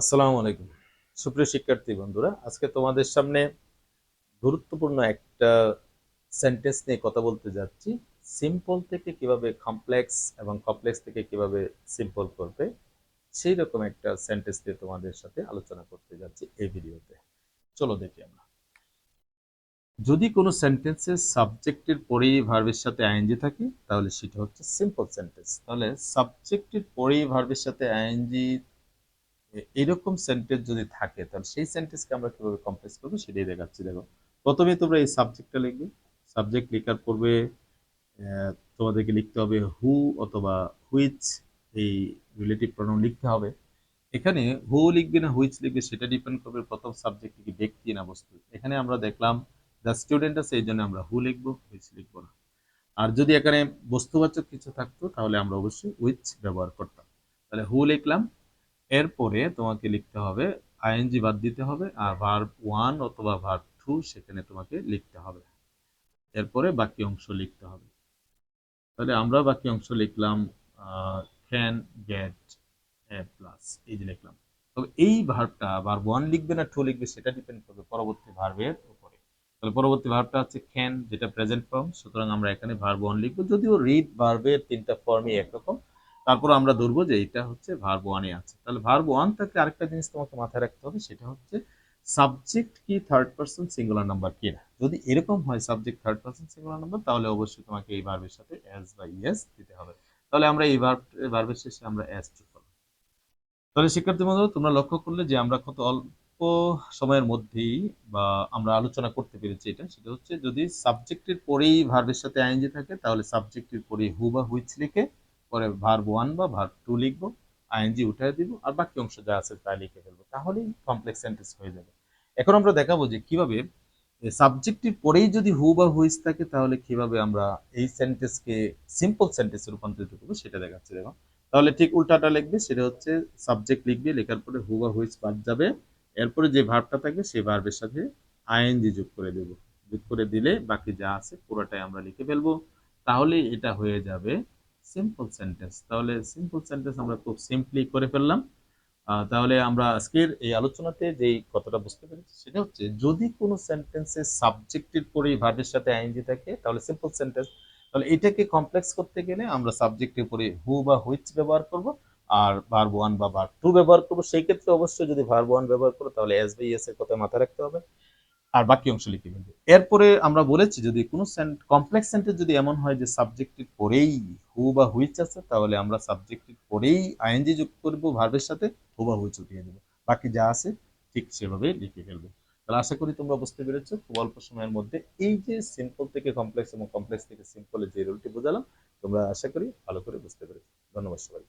আসসালামু আলাইকুম। সুপ্রিয় শিক্ষার্থী বন্ধুরা, আজকে তোমাদের সামনে গুরুত্বপূর্ণ একটা সেন্টেন্স নিয়ে কথা বলতে যাচ্ছি। সিম্পল থেকে কিভাবে কমপ্লেক্স এবং কমপ্লেক্স থেকে কিভাবে সিম্পল করবে, সেই রকম একটা সেন্টেন্স নিয়ে তোমাদের সাথে আলোচনা করতে যাচ্ছি এই ভিডিওতে। চলো দেখি আমরা। যদি কোনো সেন্টেন্সে সাবজেক্টের পরেই ভার্বের সাথে আইএনজি থাকে তাহলে সেটা হচ্ছে সিম্পল সেন্টেন্স। তাহলে সাবজেক্টের পরেই ভার্বের সাথে আইএনজি এরকম সেন্টেন্স যদি থাকে তাহলে সেই সেন্টেন্সকে আমরা কিভাবে কমপ্লেক্স করবো সেটাই দেখাচ্ছি। দেখো, প্রথমে তোমরা এই সাবজেক্টটা লিখবে। সাবজেক্ট লেখার পূর্বে তোমাদেরকে লিখতে হবে হু অথবা হুইচ, এই রিলেটিভ প্রনাউন লিখতে হবে। এখানে হু লিখবে না হুইচ লিখবে সেটা ডিপেন্ড করবে প্রথম সাবজেক্ট কি ব্যক্তি না বস্তু। এখানে আমরা দেখলাম দ্য স্টুডেন্ট আছে, এই জন্য আমরা হু লিখবো, হুইচ লিখবো না। আর যদি এখানে বস্তুবাচক কিছু থাকতো তাহলে আমরা অবশ্যই হুইচ ব্যবহার করতাম। তাহলে হু লিখলাম, এরপরে তোমাকে লিখতে হবে আইএনজি বাদ দিতে হবে, আর ভার্ব ওয়ান অথবা ভার্ব টু সেখানে তোমাকে লিখতে হবে। এরপরে বাকি অংশ লিখতে হবে। তাহলে আমরা বাকি অংশ লিখলাম ক্যান গেট এ প্লাস, এই যে লিখলাম। তবে এই ভার্বটা ভার্ব ওয়ান লিখবে না টু লিখবে সেটা ডিপেন্ড করবে পরবর্তী ভার্বের উপরে। তাহলে পরবর্তী ভার্বটা হচ্ছে ক্যান, যেটা প্রেজেন্ট ফর্ম, সুতরাং আমরা এখানে ভার্ব ওয়ান লিখবো, যদিও রিড ভার্বের তিনটা ফর্মই একরকম। তারপর আমরা ধরবো যে এটা হচ্ছে ভার্ব ওয়ানে আছে। তাহলে ভার্ব ওয়ান থেকে আরেকটা জিনিস তোমাকে মাথায় রাখতে হবে, সেটা হচ্ছে সাবজেক্ট কি থার্ড পারসন সিঙ্গুলার নাম্বার কিনা। যদি এরকম হয় subject third person singular number, তাহলে অবশ্যই তোমাকে এই ভার্বের সাথে এস বা ইএস দিতে হবে। তাহলে আমরা এই ভার্বের শেষে আমরা এস যোগ করব। তাহলে শিক্ষার্থী বন্ধুরা, তোমরা লক্ষ্য করলে যে আমরা কত অল্প সময়ের মধ্যেই বা আমরা আলোচনা করতে পেরেছি। এটা সেটা হচ্ছে যদি সাবজেক্টের পরেই ভার্বের সাথে আইএনজি থাকে তাহলে সাবজেক্টের পরে হু বা হুইচ লিখে পরে ভার্ব ওয়ান বা ভার্ব টু লিখবো, আইএনজি উঠায় দিব, আর বাকি অংশ যা আছে তা লিখে ফেলবো, তাহলেই কমপ্লেক্স সেন্টেন্স হয়ে যাবে। এখন আমরা দেখাবো যে কিভাবে সাবজেক্টের পরেই যদি হু বা হুইচ থাকে তাহলে কিভাবে আমরা এই সেন্টেন্সকে সিম্পল সেন্টেন্সে রূপান্তরিত করবো সেটা দেখাচ্ছি। দেখো, তাহলে ঠিক উল্টাটা লিখবে, সেটা হচ্ছে সাবজেক্ট লিখবে, লেখার পরে হু বা হুইচ বাদ যাবে, এরপরে যে ভার্বটা থাকবে সেই ভার্বের সাথে আইএনজি যোগ করে দেব। যোগ করে দিলে বাকি যা আছে পুরোটাই আমরা লিখে ফেলবো, তাহলে এটা হয়ে যাবে সিম্পল সেন্টেন্স। তাহলে সিম্পল সেন্টেন্স আমরা খুব সিম্পলি করে ফেললাম। তাহলে আমরা আজকের এই আলোচনাতে যেই কথাটা বুঝতে পেরেছি সেটা হচ্ছে যদি কোনো সেন্টেন্সে সাবজেক্টের পরেই ভার্বের সাথে আইএনজি থাকে তাহলে সিম্পল সেন্টেন্স। তাহলে এটাকে কমপ্লেক্স করতে গেলে আমরা সাবজেক্টের পরে হু বা হুইচ ব্যবহার করব, আর ভার্ব ওয়ান বা ভার্ব টু ব্যবহার করবো। সেই ক্ষেত্রে অবশ্যই যদি ভার্ব ওয়ান ব্যবহার করো তাহলে এস বাই এস এর কথা মাথায় রাখতে হবে, আর বাকি অংশ লিখে ফেলবে। এরপরে আমরা বলেছি যদি কোনো কমপ্লেক্স সেন্টেন্স যদি এমন হয় যে সাবজেক্টের পরেই হু বা হুইচ আছে তাহলে আমরা সাবজেক্টের পরেই আইএনজি যোগ করব ভার্বের সাথে, হু বা হুইচ উঠিয়ে দেবো, বাকি যা আছে ঠিক সেভাবে লিখে ফেলবো। তাহলে আশা করি তোমরা বুঝতে পেরেছো খুব অল্প সময়ের মধ্যে এই যে সিম্পল থেকে কমপ্লেক্স এবং কমপ্লেক্স থেকে সিম্পলের যে রুলটি বোঝালাম, তোমরা আশা করি ভালো করে বুঝতে পেরেছো। ধন্যবাদ সবাই।